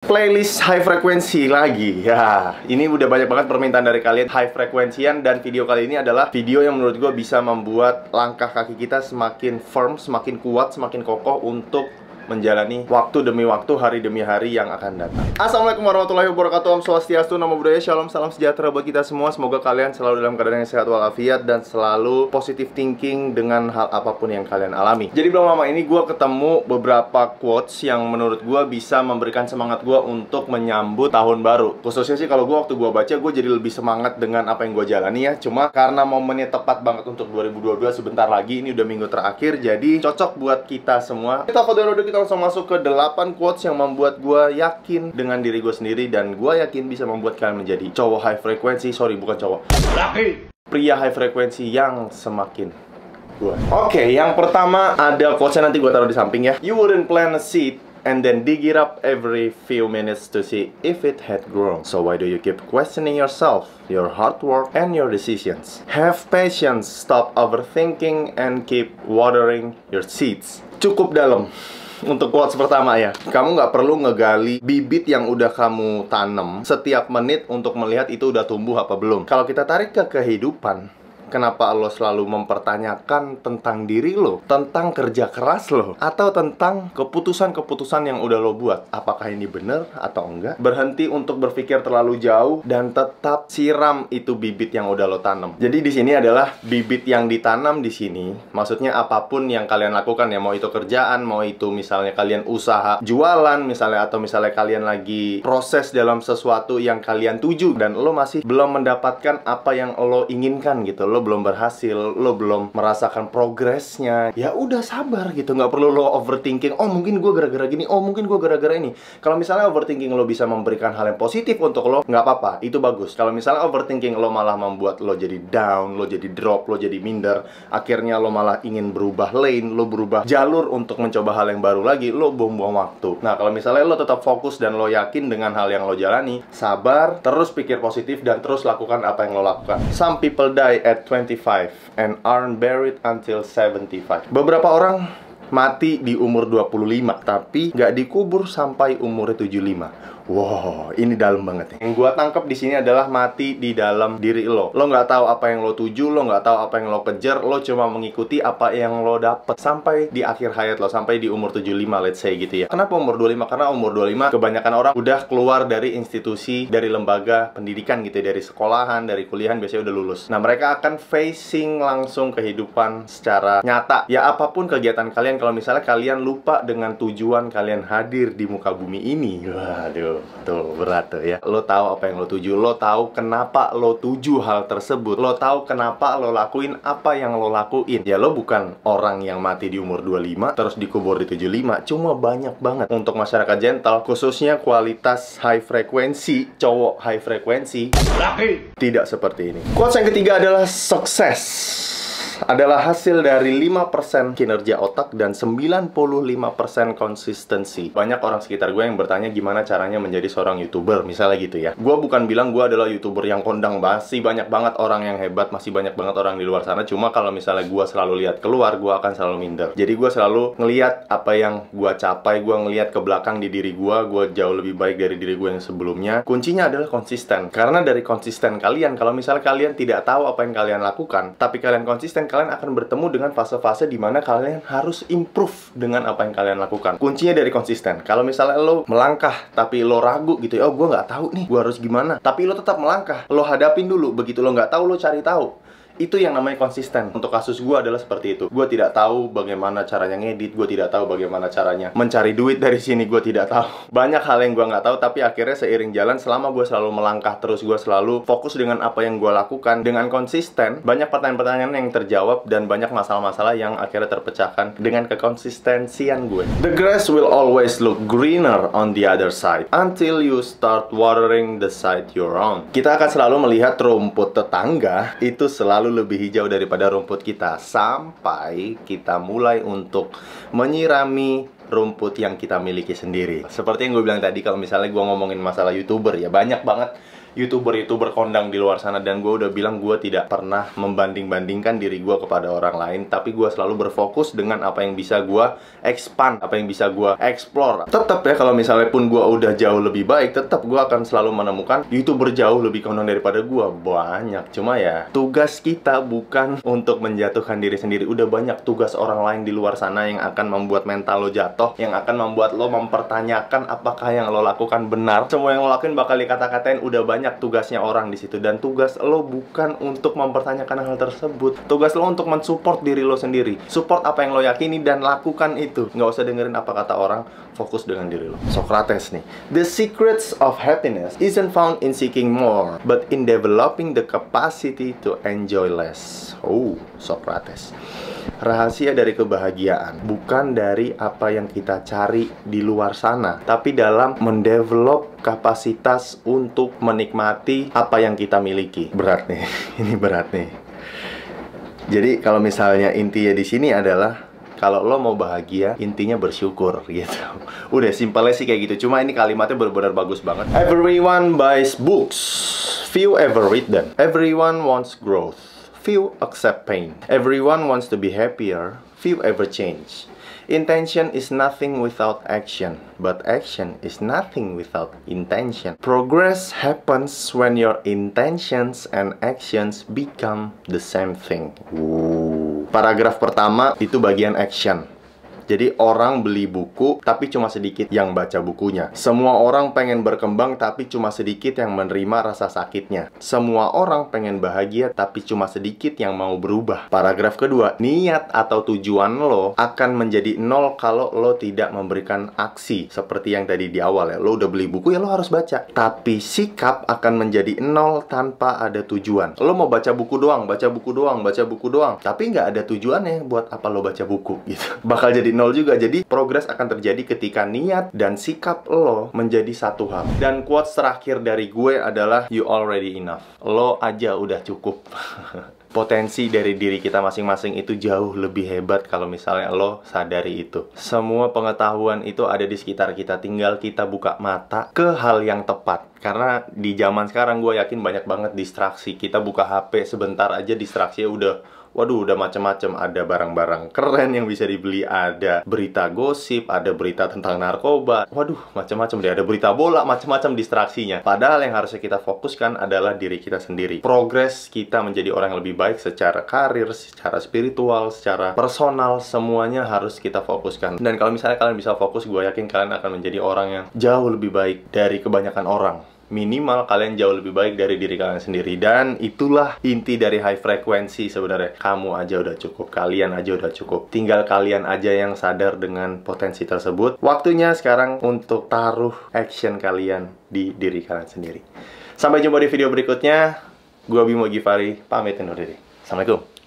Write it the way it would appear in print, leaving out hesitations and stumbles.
Playlist high frekuensi lagi. Ya, ini udah banyak banget permintaan dari kalian high frekuensian, dan video kali ini adalah video yang menurut gue bisa membuat langkah kaki kita semakin firm, semakin kuat, semakin kokoh untuk menjalani waktu demi waktu, hari demi hari yang akan datang. Assalamualaikum warahmatullahi wabarakatuh. Om Swastiastu, Namo Buddhaya, Shalom, salam sejahtera buat kita semua. Semoga kalian selalu dalam keadaan yang sehat walafiat dan selalu positive thinking dengan hal apapun yang kalian alami. Jadi belum lama ini gue ketemu beberapa quotes yang menurut gue bisa memberikan semangat gue untuk menyambut tahun baru. Khususnya sih kalau gue waktu gue baca, gue jadi lebih semangat dengan apa yang gue jalani ya. Cuma karena momennya tepat banget untuk 2022, sebentar lagi, ini udah minggu terakhir, jadi cocok buat kita semua. Kita langsung masuk ke 8 quotes yang membuat gue yakin dengan diri gue sendiri, dan gue yakin bisa membuat kalian menjadi cowok high frequency. Sorry, bukan cowok, pria high frequency yang semakin gue. Oke, yang pertama ada quotesnya, nanti gue taruh di samping ya. You wouldn't plant a seed and then dig it up every few minutes to see if it had grown. So why do you keep questioning yourself, your hard work, and your decisions? Have patience, stop overthinking, and keep watering your seeds. Cukup dalam untuk quotes pertama ya. Kamu nggak perlu ngegali bibit yang udah kamu tanam setiap menit untuk melihat itu udah tumbuh apa belum. Kalau kita tarik ke kehidupan, kenapa lo selalu mempertanyakan tentang diri lo, tentang kerja keras lo, atau tentang keputusan-keputusan yang udah lo buat? Apakah ini bener atau enggak? Berhenti untuk berpikir terlalu jauh dan tetap siram itu bibit yang udah lo tanam. Jadi di sini adalah bibit yang ditanam di sini. Maksudnya apapun yang kalian lakukan ya, mau itu kerjaan, mau itu misalnya kalian usaha jualan misalnya, atau misalnya kalian lagi proses dalam sesuatu yang kalian tuju dan lo masih belum mendapatkan apa yang lo inginkan gitu. Lo belum berhasil, lo belum merasakan progresnya, ya udah sabar gitu. Nggak perlu lo overthinking, oh mungkin gue gara-gara gini, oh mungkin gue gara-gara ini. Kalau misalnya overthinking lo bisa memberikan hal yang positif untuk lo, nggak apa-apa, itu bagus. Kalau misalnya overthinking lo malah membuat lo jadi down, lo jadi drop, lo jadi minder, akhirnya lo malah ingin berubah lane, lo berubah jalur untuk mencoba hal yang baru lagi, lo buang-buang waktu. Nah, kalau misalnya lo tetap fokus dan lo yakin dengan hal yang lo jalani, sabar, terus pikir positif, dan terus lakukan apa yang lo lakukan. Some people die at 25 and aren't buried until 75. Beberapa orang mati di umur 25 tapi nggak dikubur sampai umur 75. Wow, ini dalam banget nih. Yang gua tangkap di sini adalah mati di dalam diri lo. Lo nggak tahu apa yang lo tuju, lo nggak tahu apa yang lo kejar, lo cuma mengikuti apa yang lo dapet sampai di akhir hayat lo, sampai di umur 75, let's say gitu ya. Kenapa umur 25? Karena umur 25 kebanyakan orang udah keluar dari institusi, dari lembaga pendidikan gitu ya, dari sekolahan, dari kuliahan, biasanya udah lulus. Nah, mereka akan facing langsung kehidupan secara nyata. Ya, apapun kegiatan kalian, kalau misalnya kalian lupa dengan tujuan kalian hadir di muka bumi ini, waduh, tuh berat tuh ya. Lo tahu apa yang lo tuju, lo tahu kenapa lo tuju hal tersebut, lo tahu kenapa lo lakuin apa yang lo lakuin. Ya, lo bukan orang yang mati di umur 25 terus dikubur di 75. Cuma banyak banget untuk masyarakat gentle, khususnya kualitas high frekuensi, cowok high frekuensi, tidak seperti ini. Quotes yang ketiga adalah sukses adalah hasil dari 5% kinerja otak dan 95% konsistensi. Banyak orang sekitar gue yang bertanya gimana caranya menjadi seorang YouTuber, misalnya gitu ya. Gue bukan bilang gue adalah YouTuber yang kondang, masih banyak banget orang yang hebat, masih banyak banget orang di luar sana. Cuma kalau misalnya gue selalu lihat keluar, gue akan selalu minder. Jadi gue selalu ngelihat apa yang gue capai, gue ngelihat ke belakang di diri gue jauh lebih baik dari diri gue yang sebelumnya. Kuncinya adalah konsisten. Karena dari konsisten kalian, kalau misalnya kalian tidak tahu apa yang kalian lakukan, tapi kalian konsisten, kalian akan bertemu dengan fase-fase di mana kalian harus improve dengan apa yang kalian lakukan. Kuncinya dari konsisten. Kalau misalnya lo melangkah tapi lo ragu gitu ya, oh gue nggak tahu nih gue harus gimana, tapi lo tetap melangkah, lo hadapin dulu. Begitu lo nggak tahu, lo cari tahu. Itu yang namanya konsisten. Untuk kasus gue adalah seperti itu. Gue tidak tahu bagaimana caranya ngedit, gue tidak tahu bagaimana caranya mencari duit dari sini, gue tidak tahu. Banyak hal yang gue nggak tahu, tapi akhirnya seiring jalan, selama gue selalu melangkah terus, gue selalu fokus dengan apa yang gue lakukan dengan konsisten, banyak pertanyaan-pertanyaan yang terjawab dan banyak masalah-masalah yang akhirnya terpecahkan dengan kekonsistensian gue. The grass will always look greener on the other side until you start watering the side you're on. Kita akan selalu melihat rumput tetangga itu selalu lebih hijau daripada rumput kita, sampai kita mulai untuk menyirami rumput yang kita miliki sendiri. Seperti yang gue bilang tadi, kalau misalnya gue ngomongin masalah YouTuber ya, banyak banget YouTuber-YouTuber kondang di luar sana. Dan gue udah bilang gue tidak pernah membanding-bandingkan diri gue kepada orang lain, tapi gue selalu berfokus dengan apa yang bisa gue expand, apa yang bisa gue explore. Tetap ya, kalau misalnya pun gue udah jauh lebih baik, tetap gue akan selalu menemukan YouTuber jauh lebih kondang daripada gue. Banyak. Cuma ya, tugas kita bukan untuk menjatuhkan diri sendiri. Udah banyak tugas orang lain di luar sana yang akan membuat mental lo jatuh, yang akan membuat lo mempertanyakan apakah yang lo lakukan benar. Semua yang lo lakuin bakal dikata-katain. Udah banyak tugasnya orang di situ, dan tugas lo bukan untuk mempertanyakan hal tersebut. Tugas lo untuk mensupport diri lo sendiri. Support apa yang lo yakini dan lakukan itu. Nggak usah dengerin apa kata orang, fokus dengan diri lo. Socrates nih. The secrets of happiness isn't found in seeking more, but in developing the capacity to enjoy less. Oh, Socrates. Rahasia dari kebahagiaan bukan dari apa yang kita cari di luar sana, tapi dalam mendevelop kapasitas untuk menikmati apa yang kita miliki. Berat nih, ini berat nih. Jadi kalau misalnya intinya di sini adalah, kalau lo mau bahagia, intinya bersyukur gitu. Udah simpelnya sih kayak gitu. Cuma ini kalimatnya benar-benar bagus banget. Everyone buys books, few ever read them. Everyone wants growth, few accept pain. Everyone wants to be happier, few ever change. Intention is nothing without action, but action is nothing without intention. Progress happens when your intentions and actions become the same thing. Paragraf pertama itu bagian action. Jadi orang beli buku, tapi cuma sedikit yang baca bukunya. Semua orang pengen berkembang, tapi cuma sedikit yang menerima rasa sakitnya. Semua orang pengen bahagia, tapi cuma sedikit yang mau berubah. Paragraf kedua, niat atau tujuan lo akan menjadi nol kalau lo tidak memberikan aksi. Seperti yang tadi di awal ya, lo udah beli buku ya lo harus baca. Tapi sikap akan menjadi nol tanpa ada tujuan. Lo mau baca buku doang, baca buku doang, baca buku doang, tapi nggak ada tujuannya buat apa lo baca buku gitu. Bakal jadi nol juga. Jadi progres akan terjadi ketika niat dan sikap lo menjadi satu hal. Dan quotes terakhir dari gue adalah, you already enough. Lo aja udah cukup. Potensi dari diri kita masing-masing itu jauh lebih hebat kalau misalnya lo sadari itu. Semua pengetahuan itu ada di sekitar kita, tinggal kita buka mata ke hal yang tepat. Karena di zaman sekarang gue yakin banyak banget distraksi. Kita buka HP sebentar aja distraksinya udah, waduh, udah macam-macam. Ada barang-barang keren yang bisa dibeli, ada berita gosip, ada berita tentang narkoba, waduh, macam-macam deh, ada berita bola, macam-macam distraksinya. Padahal yang harusnya kita fokuskan adalah diri kita sendiri. Progres kita menjadi orang yang lebih baik secara karir, secara spiritual, secara personal, semuanya harus kita fokuskan. Dan kalau misalnya kalian bisa fokus, gue yakin kalian akan menjadi orang yang jauh lebih baik dari kebanyakan orang. Minimal kalian jauh lebih baik dari diri kalian sendiri. Dan itulah inti dari high frequency sebenarnya. Kamu aja udah cukup, kalian aja udah cukup. Tinggal kalian aja yang sadar dengan potensi tersebut. Waktunya sekarang untuk taruh action kalian di diri kalian sendiri. Sampai jumpa di video berikutnya. Gua Bimo Givari, pamit undur diri. Assalamualaikum.